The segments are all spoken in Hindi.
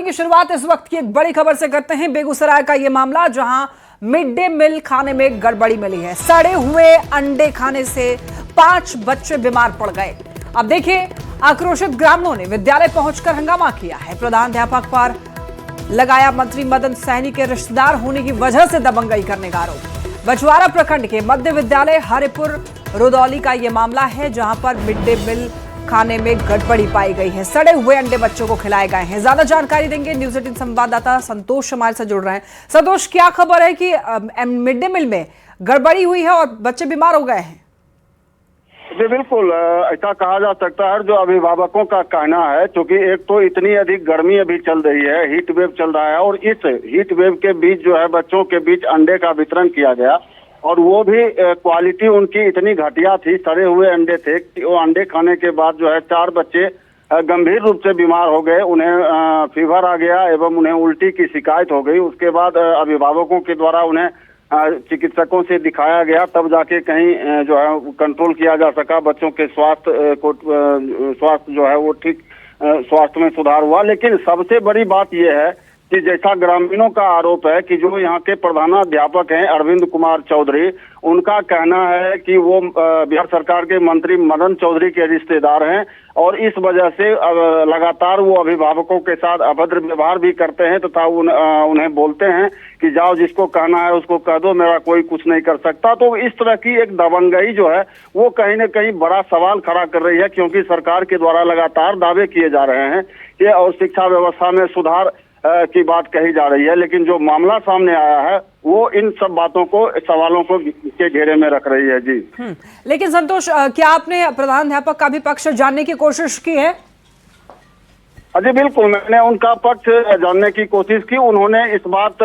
की शुरुआत इस वक्त की एक बड़ी खबर से करते हैं। बेगूसराय का यह मामला, जहां मिड डे मील खाने में गड़बड़ी मिली है। सड़े हुए अंडे खाने से 5 बच्चे बीमार पड़ गए। अब देखिए, आक्रोशित ग्रामीणों ने विद्यालय पहुंचकर हंगामा किया है। प्रधानाध्यापक पर लगाया मंत्री मदन सहनी के रिश्तेदार होने की वजह से दबंगई करने का आरोप। बछवाड़ा प्रखंड के मध्य विद्यालय हरिपुर रुदौली का यह मामला है, जहां पर मिड डे मील खाने में गड़बड़ी पाई गई है। सड़े हुए अंडे बच्चों को खिलाए गए हैं। ज्यादा जानकारी देंगे न्यूज 18 संवाददाता संतोष हमारे साथ जुड़ रहे हैं। संतोष, क्या खबर है कि मिड डे मील में गड़बड़ी हुई है और बच्चे बीमार हो गए हैं? जी बिल्कुल, ऐसा कहा जा सकता है। जो अभिभावकों का कहना है, क्योंकि एक तो इतनी अधिक गर्मी अभी चल रही है, हीट वेव चल रहा है, और इस हीट वेव के बीच जो है बच्चों के बीच अंडे का वितरण किया गया, और वो भी क्वालिटी उनकी इतनी घटिया थी। सड़े हुए अंडे थे कि वो अंडे खाने के बाद जो है 4 बच्चे गंभीर रूप से बीमार हो गए। उन्हें फीवर आ गया एवं उन्हें उल्टी की शिकायत हो गई। उसके बाद अभिभावकों के द्वारा उन्हें चिकित्सकों से दिखाया गया, तब जाके कहीं जो है कंट्रोल किया जा सका। बच्चों के स्वास्थ्य जो है वो ठीक स्वास्थ्य में सुधार हुआ। लेकिन सबसे बड़ी बात यह है कि जैसा ग्रामीणों का आरोप है कि जो यहाँ के प्रधानाध्यापक हैं अरविंद कुमार चौधरी, उनका कहना है कि वो बिहार सरकार के मंत्री मदन चौधरी के रिश्तेदार हैं, और इस वजह से लगातार वो अभिभावकों के साथ अभद्र व्यवहार भी करते हैं तथा उन्हें बोलते हैं कि जाओ, जिसको कहना है उसको कह दो, मेरा कोई कुछ नहीं कर सकता। तो इस तरह की एक दबंगई जो है वो कहीं न कहीं बड़ा सवाल खड़ा कर रही है, क्योंकि सरकार के द्वारा लगातार दावे किए जा रहे हैं कि और शिक्षा व्यवस्था में सुधार की बात कही जा रही है। लेकिन जो मामला सामने आया है वो इन सब बातों को, सवालों को के घेरे में रख रही है। जी लेकिन संतोष, क्या आपने प्रधानाध्यापक का भी पक्ष जानने की कोशिश की है? जी बिल्कुल, मैंने उनका पक्ष जानने की कोशिश की। उन्होंने इस बात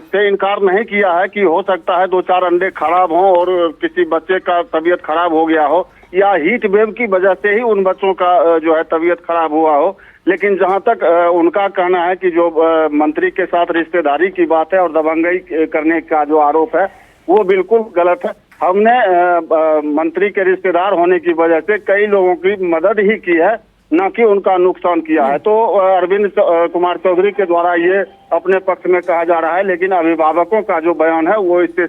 से इनकार नहीं किया है कि हो सकता है 2-4 अंडे खराब हों और किसी बच्चे का तबीयत खराब हो गया हो, या हीट वेव की वजह से ही उन बच्चों का जो है तबीयत खराब हुआ हो। लेकिन जहां तक उनका कहना है कि जो मंत्री के साथ रिश्तेदारी की बात है और दबंगई करने का जो आरोप है, वो बिल्कुल गलत है। हमने मंत्री के रिश्तेदार होने की वजह से कई लोगों की मदद ही की है, न कि उनका नुकसान किया है। तो अरविंद कुमार चौधरी के द्वारा ये अपने पक्ष में कहा जा रहा है, लेकिन अभिभावकों का जो बयान है वो इससे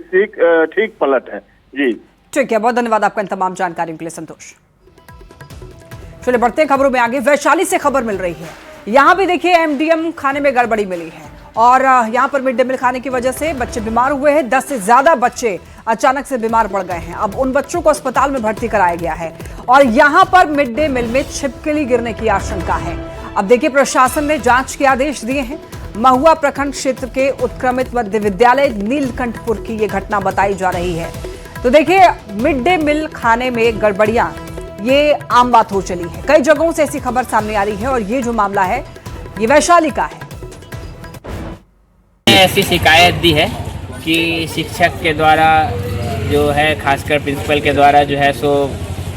ठीक पलट है। जी ठीक है, बहुत धन्यवाद आपका इन तमाम जानकारियों के लिए संतोष। चलिए बढ़ते हैं खबरों में आगे। वैशाली से खबर मिल रही है। यहाँ भी देखिए एमडीएम खाने में गड़बड़ी मिली है, और यहाँ पर मिड डे मील खाने की वजह से बच्चे बीमार हुए हैं। 10 से ज्यादा बच्चे अचानक से बीमार पड़ गए हैं। अब उन बच्चों को अस्पताल में भर्ती कराया गया है, और यहाँ पर मिड डे मील में छिपकली गिरने की आशंका है। अब देखिए, प्रशासन ने जांच के आदेश दिए हैं। महुआ प्रखंड क्षेत्र के उत्क्रमित मध्य विद्यालय नीलकंठपुर की ये घटना बताई जा रही है। तो देखिए, मिड डे मील खाने में गड़बड़ियां ये आम बात हो चली है। कई जगहों से ऐसी खबर सामने आ रही है, और ये जो मामला है ये वैशाली का है। ऐसी शिकायत दी है कि शिक्षक के द्वारा जो है, खासकर प्रिंसिपल के द्वारा जो है सो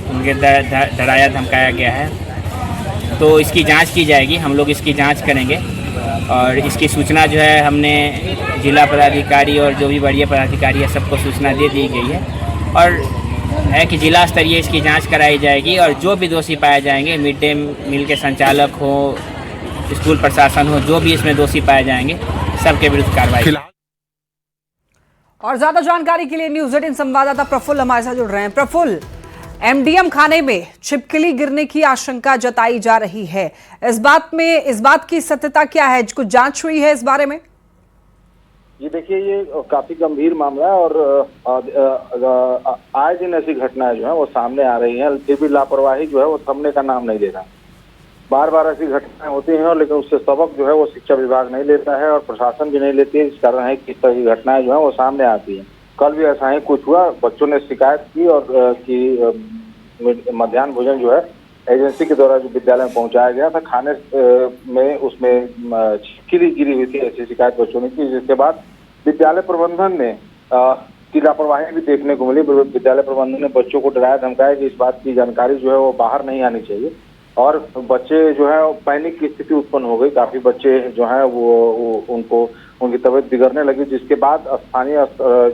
उनके डराया धमकाया गया है। तो इसकी जांच की जाएगी, हम लोग इसकी जांच करेंगे, और इसकी सूचना जो है हमने जिला पदाधिकारी और जो भी वरीय पदाधिकारी है सबको सूचना दे दी गई है, और है कि जिला स्तरीय इसकी जांच कराई जाएगी, और जो भी दोषी पाए जाएंगे, मिड डे मील के संचालक हो, स्कूल प्रशासन हो, जो भी इसमें दोषी पाए जाएंगे सबके विरुद्ध कार्रवाई। और ज्यादा जानकारी के लिए न्यूज 18 संवाददाता प्रफुल्ल हमारे साथ जुड़ रहे हैं। प्रफुल्ल, एमडीएम खाने में छिपकली गिरने की आशंका जताई जा रही है। इस बात की सत्यता क्या है? कुछ जांच हुई है इस बारे में? ये देखिए, ये काफी गंभीर मामला है, और आए दिन ऐसी घटनाएं जो है वो सामने आ रही हैं। फिर भी लापरवाही जो है वो थमने का नाम नहीं ले रहा। बार बार ऐसी घटनाएं होती हैं, लेकिन उससे सबक जो है वो शिक्षा विभाग नहीं लेता है और प्रशासन भी नहीं लेती है। इस कारण है कि इस तरह की घटनाएं जो है वो सामने आती हैं। कल भी ऐसा ही कुछ हुआ, बच्चों ने शिकायत की, और कि मध्याह्न भोजन जो है एजेंसी के द्वारा जो विद्यालय में पहुंचाया गया था, खाने में उसमें छिपकली गिरी हुई थी, ऐसी शिकायत बच्चों ने की। जिसके बाद विद्यालय प्रबंधन ने की लापरवाही भी देखने को मिली। विद्यालय प्रबंधन ने बच्चों को डराया धमकाया कि इस बात की जानकारी जो है वो बाहर नहीं आनी चाहिए, और बच्चे जो है पैनिक की स्थिति उत्पन्न हो गई। काफी बच्चे जो है वो उनकी तबीयत बिगड़ने लगी, जिसके बाद स्थानीय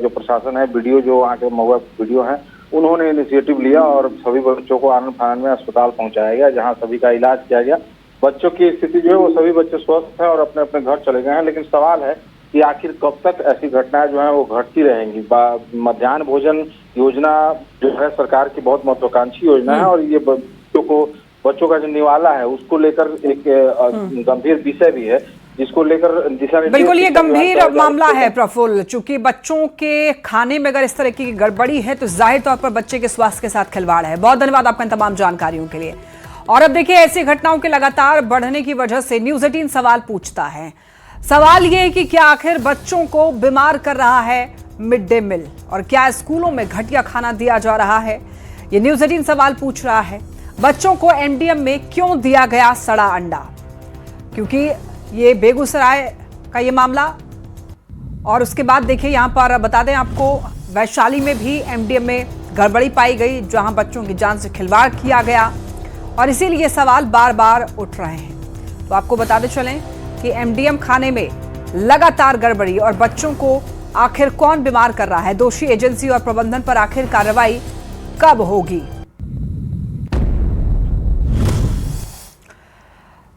जो प्रशासन है, वीडियो जो वहाँ के महुआ वीडियो है, उन्होंने इनिशिएटिव लिया और सभी बच्चों को आनंद फानंद में अस्पताल पहुंचाया गया, जहां सभी का इलाज किया गया। बच्चों की स्थिति जो है वो सभी बच्चे स्वस्थ हैं और अपने अपने घर चले गए हैं। लेकिन सवाल है कि आखिर कब तक ऐसी घटनाएं जो है वो घटती रहेंगी। मध्याह्न भोजन योजना जो है सरकार की बहुत महत्वाकांक्षी योजना है और ये बच्चों का जो निवाला है उसको लेकर एक गंभीर विषय भी है, जिसको लेकर दिशा निर्देश। बिल्कुल, ये गंभीर मामला है प्रफुल्ल, चूंकि बच्चों के खाने में अगर इस तरह की गड़बड़ी है तो जाहिर तौर पर बच्चे के स्वास्थ्य के साथ खिलवाड़ है। बहुत धन्यवाद आपका इन तमाम जानकारियों के लिए। और अब देखिए, ऐसी घटनाओं के लगातार बढ़ने की वजह से न्यूज़ 18 सवाल पूछता है। सवाल ये है कि क्या आखिर बच्चों को बीमार कर रहा है मिड डे मील, और क्या स्कूलों में घटिया खाना दिया जा रहा है? ये न्यूज़ 18 सवाल पूछ रहा है। बच्चों को एमडीएम में क्यों दिया गया सड़ा अंडा? क्योंकि ये बेगूसराय का ये मामला, और उसके बाद देखिए यहाँ पर बता दें आपको, वैशाली में भी एमडीएम में गड़बड़ी पाई गई, जहां बच्चों की जान से खिलवाड़ किया गया, और इसीलिए सवाल बार बार उठ रहे हैं। तो आपको बताते चलें कि एमडीएम खाने में लगातार गड़बड़ी और बच्चों को आखिर कौन बीमार कर रहा है? दोषी एजेंसी और प्रबंधन पर आखिर कार्रवाई कब होगी?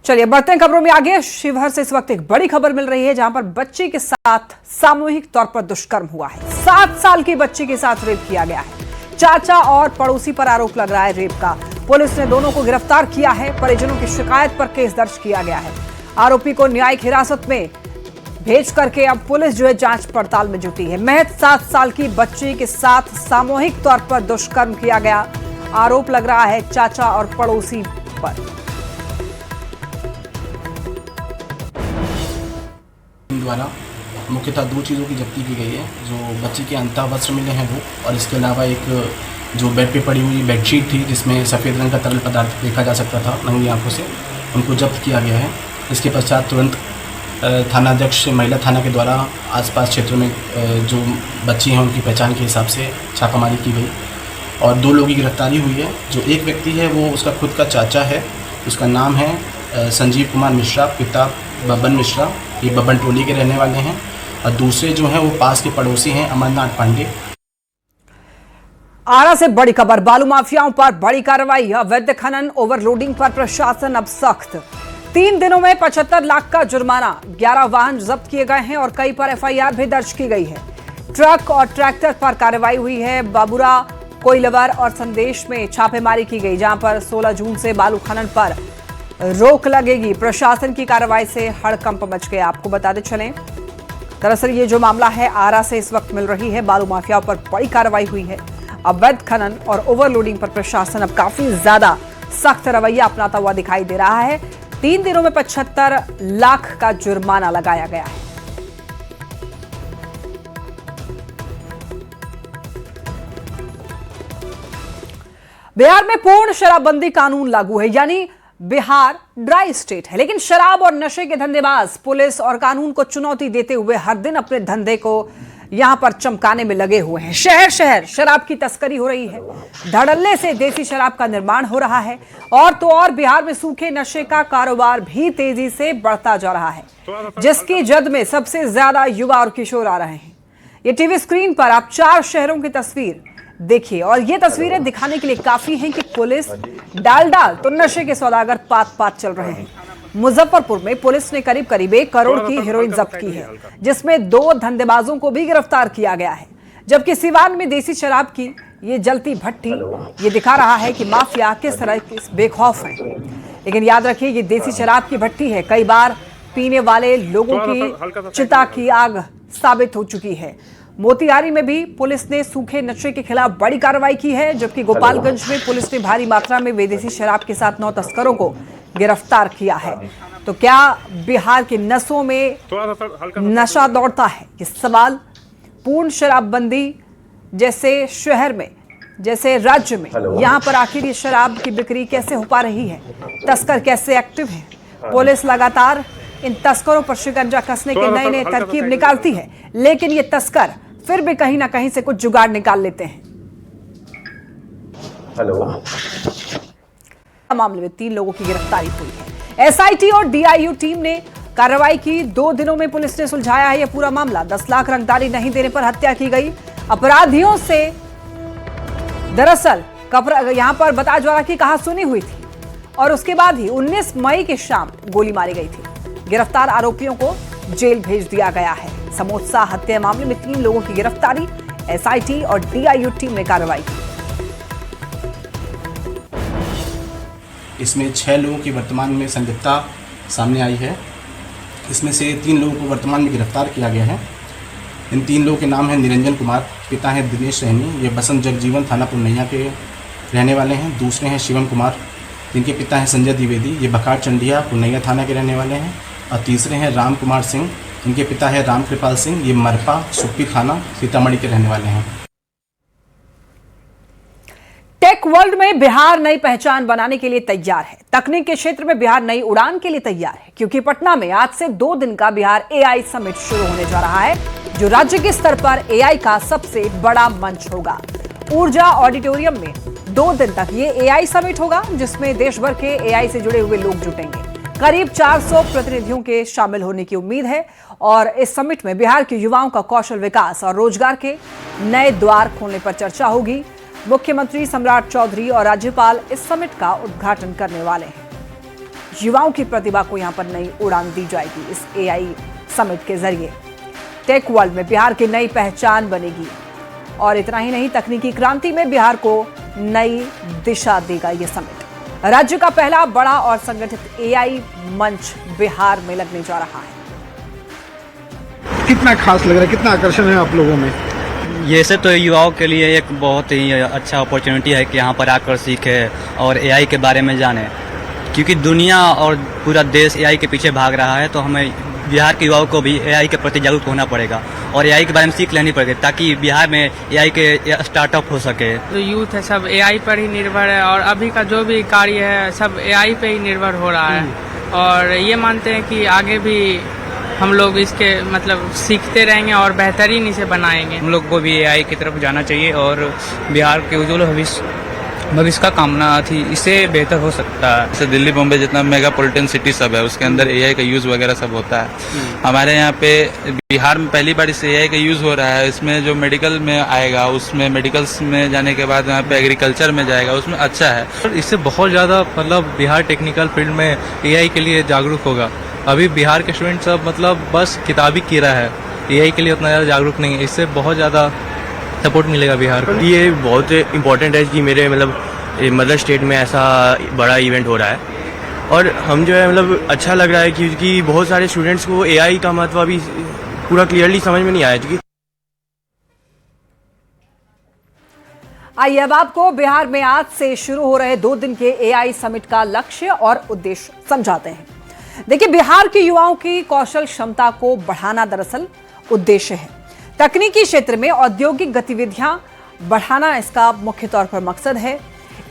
चलिए बढ़ते हैं खबरों में आगे। शिवहर से इस वक्त एक बड़ी खबर मिल रही है, जहां पर बच्ची के साथ सामूहिक तौर पर दुष्कर्म हुआ है। 7 साल की बच्ची के साथ रेप किया गया है। चाचा और पड़ोसी पर आरोप लग रहा है रेप का। पुलिस ने दोनों को गिरफ्तार किया है। परिजनों की शिकायत पर केस दर्ज किया गया है। आरोपी को न्यायिक हिरासत में भेज करके अब पुलिस जो है जांच पड़ताल में जुटी है। महज 7 साल की बच्ची के साथ सामूहिक तौर पर दुष्कर्म किया गया। आरोप लग रहा है चाचा और पड़ोसी पर। द्वारा मुख्यतः 2 चीज़ों की जब्ती की गई है। जो बच्ची के अंतः वस्त्र मिले हैं वो, और इसके अलावा एक जो बेड पे पड़ी हुई बेडशीट थी जिसमें सफ़ेद रंग का तरल पदार्थ देखा जा सकता था नंगी आंखों से, उनको जब्त किया गया है। इसके पश्चात तुरंत थानाध्यक्ष महिला थाना के द्वारा आसपास क्षेत्र में जो बच्ची हैं उनकी पहचान के हिसाब से छापामारी की गई और 2 लोगों की गिरफ्तारी हुई है। जो एक व्यक्ति है वो उसका खुद का चाचा है, उसका नाम है संजीव कुमार मिश्रा, पिता बबन मिश्रा, ये बबन टोली के रहने वाले हैं, और दूसरे जो हैं वो पास के पड़ोसी हैं अमरनाथ पांडे। आरा से बड़ी खबर, बालू माफियाओं पर बड़ी कार्रवाई। अवैध खनन ओवरलोडिंग पर प्रशासन अब सख्त। 3 दिनों में 75 लाख का जुर्माना, 11 वाहन जब्त किए गए हैं और कई पर एफआईआर भी दर्ज की गई है। ट्रक और ट्रैक्टर पर कार्रवाई हुई है। बाबूरा, कोइलवर और संदेश में छापेमारी की गई, जहां पर 16 जून से बालू खनन पर रोक लगेगी। प्रशासन की कार्रवाई से हड़कंप मच गया। आपको बताते चलें, दरअसल ये जो मामला है आरा से इस वक्त मिल रही है। बालू माफियाओं पर बड़ी कार्रवाई हुई है। अवैध खनन और ओवरलोडिंग पर प्रशासन अब काफी ज्यादा सख्त रवैया अपनाता हुआ दिखाई दे रहा है। 3 दिनों में 75 लाख का जुर्माना लगाया गया है। बिहार में पूर्ण शराबबंदी कानून लागू है, यानी बिहार ड्राई स्टेट है, लेकिन शराब और नशे के धंधेबाज पुलिस और कानून को चुनौती देते हुए हर दिन अपने धंधे को यहां पर चमकाने में लगे हुए हैं। शहर शहर शराब की तस्करी हो रही है। धड़ल्ले से देसी शराब का निर्माण हो रहा है, और तो और बिहार में सूखे नशे का कारोबार भी तेजी से बढ़ता जा रहा है, जिसकी जद में सबसे ज्यादा युवा और किशोर आ रहे हैं। ये टीवी स्क्रीन पर आप 4 शहरों की तस्वीर देखिए, और ये तस्वीरें दिखाने के लिए काफी हैं कि पुलिस डाल तो नशे के सौदागर पात चल रहे हैं। मुजफ्फरपुर में पुलिस ने करीब 1 करोड़ की हेरोइन जब्त की है, जिसमें 2 धंधेबाजों को भी गिरफ्तार किया गया है। जबकि सिवान में देसी शराब की ये जलती भट्टी ये दिखा रहा है कि माफिया किस तरह बेखौफ है। लेकिन याद रखिए, ये देसी शराब की भट्टी है, कई बार पीने वाले लोगों की चिता की आग साबित हो चुकी है। मोतिहारी में भी पुलिस ने सूखे नशे के खिलाफ बड़ी कार्रवाई की है, जबकि गोपालगंज में पुलिस ने भारी मात्रा में विदेशी शराब के साथ 9 तस्करों को गिरफ्तार किया है। तो क्या बिहार के नसों में नशा दौड़ता है? ये सवाल पूर्ण शराबबंदी जैसे शहर में, जैसे राज्य में, यहाँ पर आखिर ये शराब की बिक्री कैसे हो पा रही है? तस्कर कैसे एक्टिव हैं? पुलिस लगातार इन तस्करों पर शिकंजा कसने के नए तरकीब निकालती है, लेकिन ये तस्कर फिर भी कहीं ना कहीं से कुछ जुगाड़ निकाल लेते हैं। मामले में 3 लोगों की गिरफ्तारी हुई है। एसआईटी और डीआईयू टीम ने कार्रवाई की। 2 दिनों में पुलिस ने सुलझाया है यह पूरा मामला। 10 लाख रंगदारी नहीं देने पर हत्या की गई। अपराधियों से दरअसल यहां पर बताया जा रहा कि कहासुनी हुई थी। और उसके बाद ही 19 मई की शाम गोली मारी गई थी। गिरफ्तार आरोपियों को जेल भेज दिया गया है। समोसा हत्या मामले में 3 लोगों की गिरफ्तारी, एसआईटी और डीआईयू टीम ने कार्रवाई की। इसमें 6 लोगों की वर्तमान में संलिप्तता सामने आई है। इसमें से 3 लोगों को वर्तमान में गिरफ्तार किया गया है। इन 3 लोगों के नाम हैं निरंजन कुमार, पिता हैं दिनेश रहनी, ये बसंत जगजीवन थाना पुरनैया के रहने वाले हैं। दूसरे हैं शिवम कुमार, जिनके पिता हैं संजय द्विवेदी, ये बखार चंडिया पुरनैया थाना के रहने वाले हैं। और तीसरे हैं राम कुमार सिंह, जिनके पिता है राम कृपाल सिंह, ये मरपा सुप्पी थाना सीतामढ़ी के रहने वाले हैं। टेक वर्ल्ड में बिहार नई पहचान बनाने के लिए तैयार है। तकनीक के क्षेत्र में बिहार नई उड़ान के लिए तैयार है, क्योंकि पटना में आज से 2 दिन का बिहार एआई समिट शुरू होने जा रहा है, जो राज्य के स्तर पर एआई का सबसे बड़ा मंच होगा। ऊर्जा ऑडिटोरियम में 2 दिन तक ये एआई समिट होगा, जिसमें देश भर के एआई से जुड़े हुए लोग जुटेंगे। करीब 400 प्रतिनिधियों के शामिल होने की उम्मीद है और इस समिट में बिहार के युवाओं का कौशल विकास और रोजगार के नए द्वार खोलने पर चर्चा होगी। मुख्यमंत्री सम्राट चौधरी और राज्यपाल इस समिट का उद्घाटन करने वाले हैं। युवाओं की प्रतिभा को यहां पर नई उड़ान दी जाएगी। इस एआई समिट के जरिए टेक वर्ल्ड में बिहार की नई पहचान बनेगी और इतना ही नहीं, तकनीकी क्रांति में बिहार को नई दिशा देगा ये समिट। राज्य का पहला बड़ा और संगठित एआई मंच बिहार में लगने जा रहा है। कितना खास लग रहा है, कितना आकर्षण है आप लोगों में? ये से तो युवाओं के लिए एक बहुत ही अच्छा अपॉर्चुनिटी है कि यहाँ पर आकर सीखे और एआई के बारे में जाने, क्योंकि दुनिया और पूरा देश एआई के पीछे भाग रहा है। तो हमें बिहार के युवाओं को भी एआई के प्रति जागरूक होना पड़ेगा और एआई के बारे में सीख लेनी पड़ेगी, ताकि बिहार में एआई के स्टार्टअप हो सके। जो यूथ है सब एआई पर ही निर्भर है और अभी का जो भी कार्य है सब एआई पे ही निर्भर हो रहा है और ये मानते हैं कि आगे भी हम लोग इसके मतलब सीखते रहेंगे और बेहतरीन इसे बनाएंगे। हम लोग को भी एआई की तरफ जाना चाहिए और बिहार के उज्ज्वल भविष्य का कामना थी, इससे बेहतर हो सकता है। जैसे दिल्ली बॉम्बे जितना मेगापोलिटन सिटी सब है, उसके अंदर एआई का यूज वगैरह सब होता है। हमारे यहाँ पे बिहार में पहली बार इस एआई का यूज हो रहा है। इसमें जो मेडिकल में आएगा, उसमें मेडिकल्स में जाने के बाद यहाँ पे एग्रीकल्चर में जाएगा, उसमें अच्छा है। इससे बहुत ज़्यादा मतलब बिहार टेक्निकल फील्ड में एआई के लिए जागरूक होगा। अभी बिहार के स्टूडेंट सब मतलब बस किताबी कीड़ा है, एआई के लिए उतना ज़्यादा जागरूक नहीं है। इससे बहुत ज़्यादा सपोर्ट मिलेगा बिहार को। ये बहुत इम्पोर्टेंट है कि मेरे मतलब मदर स्टेट में ऐसा बड़ा इवेंट हो रहा है और हम जो है मतलब अच्छा लग रहा है, क्योंकि बहुत सारे स्टूडेंट्स को एआई का महत्व अभी पूरा क्लियरली समझ में नहीं आया। आइए अब आपको बिहार में आज से शुरू हो रहे 2 दिन के एआई समिट का लक्ष्य और उद्देश्य समझाते हैं। देखिए, बिहार के युवाओं की कौशल क्षमता को बढ़ाना दरअसल उद्देश्य है। तकनीकी क्षेत्र में औद्योगिक गतिविधियां बढ़ाना इसका मुख्य तौर पर मकसद है।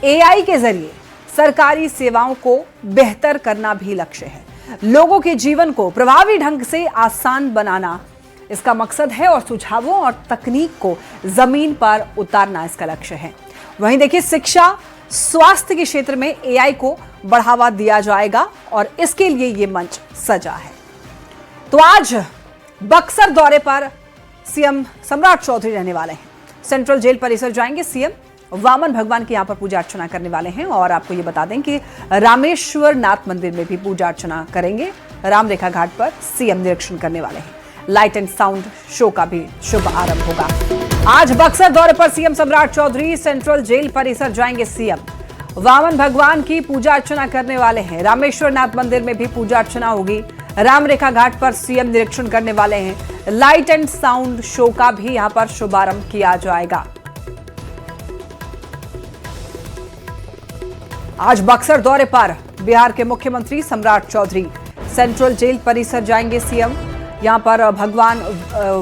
एआई के जरिए सरकारी सेवाओं को बेहतर करना भी लक्ष्य है। लोगों के जीवन को प्रभावी ढंग से आसान बनाना इसका मकसद है और सुझावों और तकनीक को जमीन पर उतारना इसका लक्ष्य है। वहीं देखिए, शिक्षा स्वास्थ्य के क्षेत्र में एआई को बढ़ावा दिया जाएगा और इसके लिए ये मंच सजा है। तो आज बक्सर दौरे पर सीएम सम्राट चौधरी रहने वाले हैं। सेंट्रल जेल परिसर जाएंगे सीएम, वामन भगवान की यहां पर पूजा अर्चना करने वाले हैं और आपको ये बता दें कि रामेश्वर नाथ मंदिर में भी पूजा अर्चना करेंगे। राम रेखा घाट पर सीएम निरीक्षण करने वाले हैं। लाइट एंड साउंड शो का भी शुभ आरंभ होगा। आज बक्सर दौरे पर सीएम सम्राट चौधरी, सेंट्रल जेल परिसर जाएंगे सीएम, वामन भगवान की पूजा अर्चना करने वाले हैं। रामेश्वर नाथ मंदिर में भी पूजा अर्चना होगी। राम रेखा घाट पर सीएम निरीक्षण करने वाले हैं। लाइट एंड साउंड शो का भी यहां पर शुभारंभ किया जाएगा। आज बक्सर दौरे पर बिहार के मुख्यमंत्री सम्राट चौधरी, सेंट्रल जेल परिसर जाएंगे सीएम। यहां पर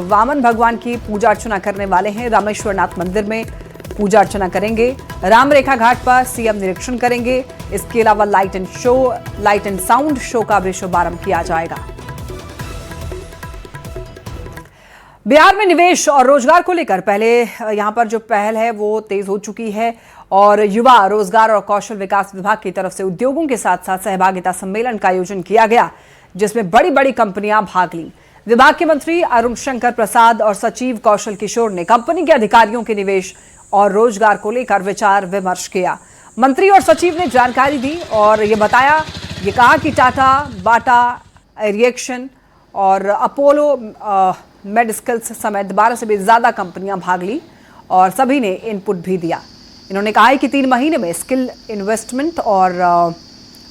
वामन भगवान की पूजा अर्चना करने वाले हैं। रामेश्वर नाथ मंदिर में पूजा अर्चना करेंगे। राम रेखा घाट पर सीएम निरीक्षण करेंगे। इसके अलावा लाइट एंड साउंड शो का भी शुभारंभ किया जाएगा। बिहार में निवेश और रोजगार को लेकर पहले यहां पर जो पहल है वो तेज हो चुकी है और युवा रोजगार और कौशल विकास विभाग की तरफ से उद्योगों के साथ साथ सहभागिता सम्मेलन का आयोजन किया गया, जिसमें बड़ी बड़ी कंपनियां भाग लीं। विभाग के मंत्री अरुण शंकर प्रसाद और सचिव कौशल किशोर ने कंपनी के अधिकारियों के निवेश और रोजगार को लेकर विचार विमर्श किया। मंत्री और सचिव ने जानकारी दी और ये बताया, ये कहा कि टाटा, बाटा, एरिएक्शन और अपोलो मेडिकल्स समेत 12 से भी ज़्यादा कंपनियां भाग ली और सभी ने इनपुट भी दिया। इन्होंने कहा है कि 3 महीने में स्किल इन्वेस्टमेंट और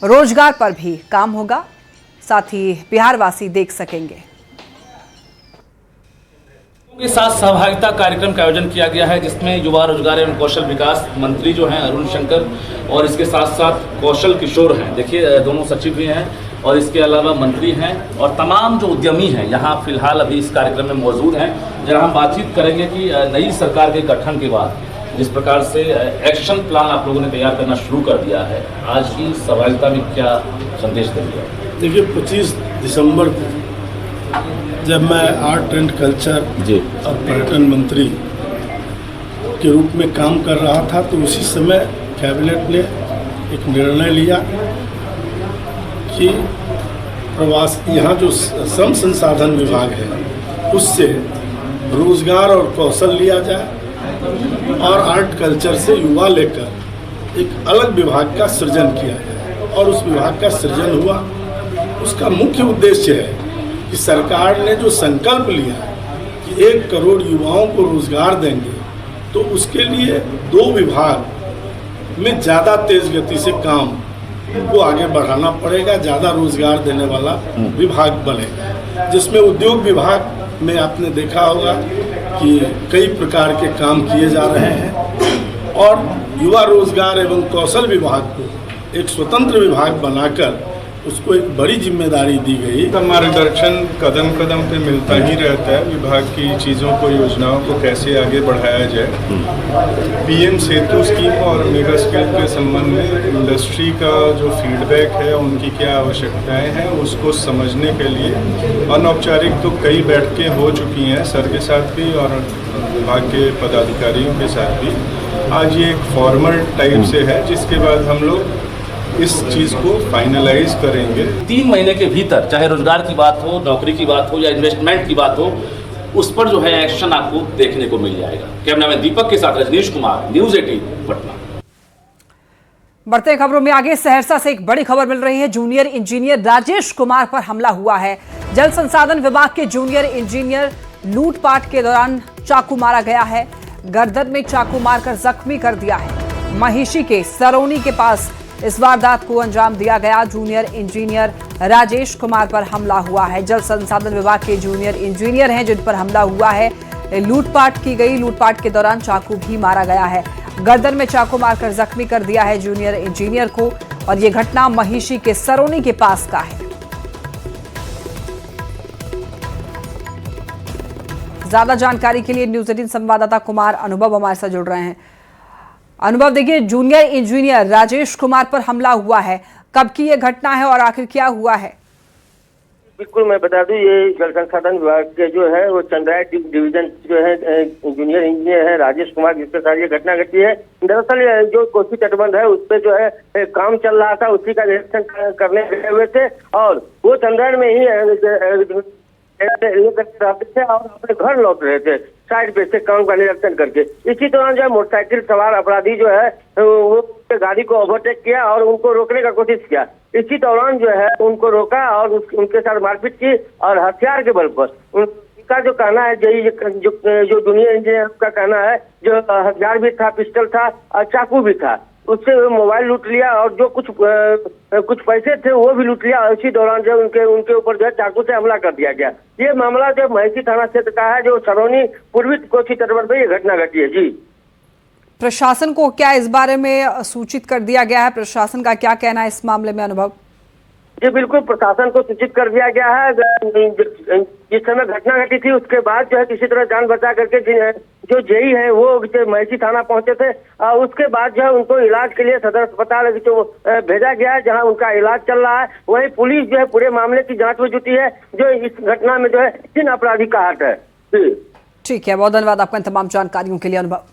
रोजगार पर भी काम होगा, साथ ही बिहारवासी देख सकेंगे। के साथ सहभागिता कार्यक्रम का आयोजन किया गया है, जिसमें युवा रोजगार एवं कौशल विकास मंत्री जो हैं अरुण शंकर और इसके साथ साथ कौशल किशोर हैं, देखिए दोनों सचिव भी हैं और इसके अलावा मंत्री हैं और तमाम जो उद्यमी हैं यहाँ फिलहाल अभी इस कार्यक्रम में मौजूद हैं, जहाँ हम बातचीत करेंगे कि नई सरकार के गठन के बाद जिस प्रकार से एक्शन प्लान आप लोगों ने तैयार करना शुरू कर दिया है, आज की सहभागिता में क्या संदेश देंगे? देखिए 25 दिसंबर को जब मैं आर्ट एंड कल्चर और पर्यटन मंत्री के रूप में काम कर रहा था, तो उसी समय कैबिनेट ने एक निर्णय लिया कि प्रवास यहाँ जो श्रम संसाधन विभाग है उससे रोजगार और कौशल लिया जाए और आर्ट कल्चर से युवा लेकर एक अलग विभाग का सृजन किया जाए। और उस विभाग का सृजन हुआ। उसका मुख्य उद्देश्य है कि सरकार ने जो संकल्प लिया कि 1 करोड़ युवाओं को रोजगार देंगे, तो उसके लिए 2 विभाग में ज़्यादा तेज गति से काम को आगे बढ़ाना पड़ेगा, ज़्यादा रोजगार देने वाला विभाग बनेगा, जिसमें उद्योग विभाग में आपने देखा होगा कि कई प्रकार के काम किए जा रहे हैं और युवा रोजगार एवं कौशल विभाग को एक स्वतंत्र विभाग बनाकर उसको एक बड़ी जिम्मेदारी दी गई। मार्गदर्शन कदम कदम पे मिलता ही रहता है विभाग की चीज़ों को, योजनाओं को कैसे आगे बढ़ाया जाए। पीएम सेतु स्कीम और मेगा स्किल के संबंध में इंडस्ट्री का जो फीडबैक है, उनकी क्या आवश्यकताएं हैं, उसको समझने के लिए अनौपचारिक तो कई बैठकें हो चुकी हैं सर के साथ भी और विभाग के पदाधिकारियों के साथ भी। आज ये एक फॉर्मल टाइप से है, जिसके बाद हम लोग इस चीज़ को फाइनलाइज करेंगे। 3 महीने के भीतर चाहे रोजगार की बात हो, नौकरी की बात हो या इन्वेस्टमेंट की बात हो, उस पर जो है एक्शन आपको देखने को मिल जाएगा। कैमरामैन दीपक के साथ रजनीश कुमार, न्यूज़ 18 पटना। बढ़ते खबरों में आगे, सहरसा से एक बड़ी खबर मिल रही है। जूनियर इंजीनियर राजेश कुमार पर हमला हुआ है। जल संसाधन विभाग के जूनियर इंजीनियर लूटपाट के दौरान चाकू मारा गया है। गर्दन में चाकू मारकर जख्मी कर दिया है। महिषी के सरोनी के पास इस वारदात को अंजाम दिया गया। जूनियर इंजीनियर राजेश कुमार पर हमला हुआ है। जल संसाधन विभाग के जूनियर इंजीनियर हैं जिन पर हमला हुआ है। लूटपाट की गई। लूटपाट के दौरान चाकू भी मारा गया है। गर्दन में चाकू मारकर जख्मी कर दिया है जूनियर इंजीनियर को और ये घटना महिषी के सरोनी के पास का है। ज्यादा जानकारी के लिए न्यूज़ 18 संवाददाता कुमार अनुभव हमारे साथ जुड़ रहे हैं। अनुभव, देखिए जूनियर इंजीनियर राजेश कुमार पर हमला हुआ है, कब की ये घटना है और आखिर क्या हुआ है? बिल्कुल, मैं बता दूं, ये जल संसाधन विभाग के जो है वो चंद्राय डिवीजन जो है जूनियर इंजीनियर है राजेश कुमार, जिसके साथ ये घटना घटी है। दरअसल जो कोसी तटबंध है उस पर जो है काम चल रहा था, उसी का निरीक्षण करने गए हुए थे और वो चंद्राय में ही रहते थे और अपने घर लौट रहे थे साइड पे से काम का निरीक्षण करके। इसी दौरान जो है मोटरसाइकिल सवार अपराधी जो है वो गाड़ी को ओवरटेक किया और उनको रोकने का कोशिश किया। इसी दौरान जो है उनको रोका और उनके साथ मारपीट की और हथियार के बल पर उनका जो कहना है, जो जूनियर इंजीनियर का कहना है, जो हथियार भी था, पिस्टल था और चाकू भी था, उससे मोबाइल लूट लिया और जो कुछ पैसे थे वो भी लूट लिया। इसी दौरान जो उनके ऊपर जो है चाकू से हमला कर दिया गया। ये मामला जो महिषी थाना क्षेत्र का है, जो सरोनी पूर्वी कोसी तटबंध पर ये घटना घटी है। जी, प्रशासन को क्या इस बारे में सूचित कर दिया गया है? प्रशासन का क्या कहना है इस मामले में अनुभव? जी बिल्कुल, प्रशासन को सूचित कर दिया गया है। जिस समय घटना घटी थी उसके बाद जो है किसी तरह जान बचा करके जो जेई है वो महिषी थाना पहुंचे थे। उसके बाद जो है उनको इलाज के लिए सदर अस्पताल भेजा गया है, जहां उनका इलाज चल रहा है। वहीं पुलिस जो है पूरे मामले की जांच में जुटी है, जो इस घटना में जो है 3 अपराधी का हाथ है। ठीक है, बहुत धन्यवाद आपका इन तमाम जानकारियों के लिए अनुभव।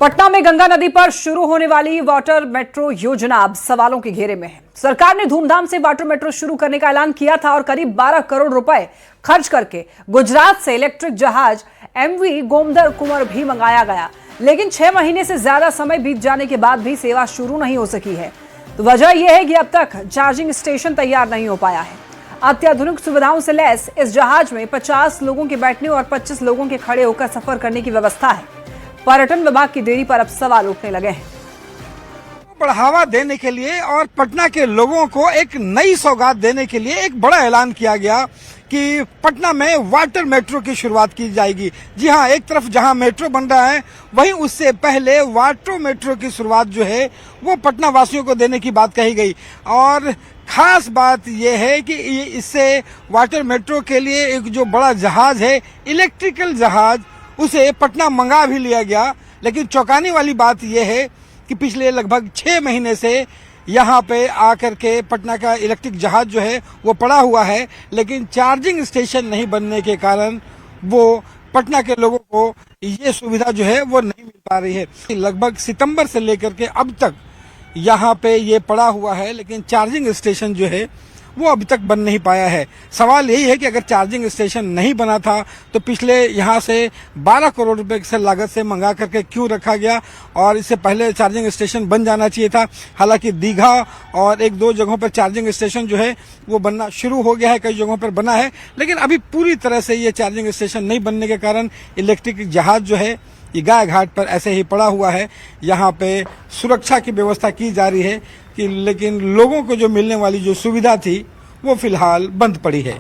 पटना में गंगा नदी पर शुरू होने वाली वाटर मेट्रो योजना अब सवालों के घेरे में है। सरकार ने धूमधाम से वाटर मेट्रो शुरू करने का ऐलान किया था और करीब 12 करोड़ रुपए खर्च करके गुजरात से इलेक्ट्रिक जहाज MV गोमधर कुंवर भी मंगाया गया, लेकिन 6 महीने से ज्यादा समय बीत जाने के बाद भी सेवा शुरू नहीं हो सकी है। तो वजह यह है कि अब तक चार्जिंग स्टेशन तैयार नहीं हो पाया है। अत्याधुनिक सुविधाओं से लैस इस जहाज में 50 लोगों के बैठने और 25 लोगों के खड़े होकर सफर करने की व्यवस्था है। पर्यटन विभाग की देरी पर अब सवाल उठने लगे हैं। बढ़ावा देने के लिए और पटना के लोगों को एक नई सौगात देने के लिए एक बड़ा ऐलान किया गया कि पटना में वाटर मेट्रो की शुरुआत की जाएगी। जी हाँ, एक तरफ जहां मेट्रो बन रहा है, वहीं उससे पहले वाटर मेट्रो की शुरुआत जो है वो पटना वासियों को देने की बात कही गई। और खास बात यह है कि इससे वाटर मेट्रो के लिए एक जो बड़ा जहाज है, इलेक्ट्रिकल जहाज, उसे पटना मंगा भी लिया गया। लेकिन चौंकाने वाली बात यह है कि पिछले लगभग 6 महीने से यहाँ पे आकर के पटना का इलेक्ट्रिक जहाज जो है वो पड़ा हुआ है, लेकिन चार्जिंग स्टेशन नहीं बनने के कारण वो पटना के लोगों को ये सुविधा जो है वो नहीं मिल पा रही है। लगभग सितंबर से लेकर के अब तक यहाँ पे ये पड़ा हुआ है, लेकिन चार्जिंग स्टेशन जो है वो अभी तक बन नहीं पाया है। सवाल यही है कि अगर चार्जिंग स्टेशन नहीं बना था तो पिछले यहाँ से 12 करोड़ रुपए से लागत से मंगा करके क्यों रखा गया, और इससे पहले चार्जिंग स्टेशन बन जाना चाहिए था। हालांकि दीघा और 1-2 जगहों पर चार्जिंग स्टेशन जो है वो बनना शुरू हो गया है, कई जगहों पर बना है, लेकिन अभी पूरी तरह से ये चार्जिंग स्टेशन नहीं बनने के कारण इलेक्ट्रिक जहाज जो है ये गाय घाट पर ऐसे ही पड़ा हुआ है। यहाँ पे सुरक्षा की व्यवस्था की जा रही है कि लेकिन लोगों को जो मिलने वाली जो सुविधा थी वो फिलहाल बंद पड़ी है।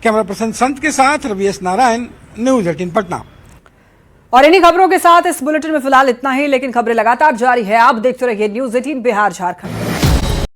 कैमरा पर्सन संत के साथ रवि एस नारायण, न्यूज़ 18 पटना। और इन्हीं खबरों के साथ इस बुलेटिन में फिलहाल इतना ही, लेकिन खबरें लगातार जारी है। आप देखते रहिए न्यूज़ 18 बिहार झारखंड।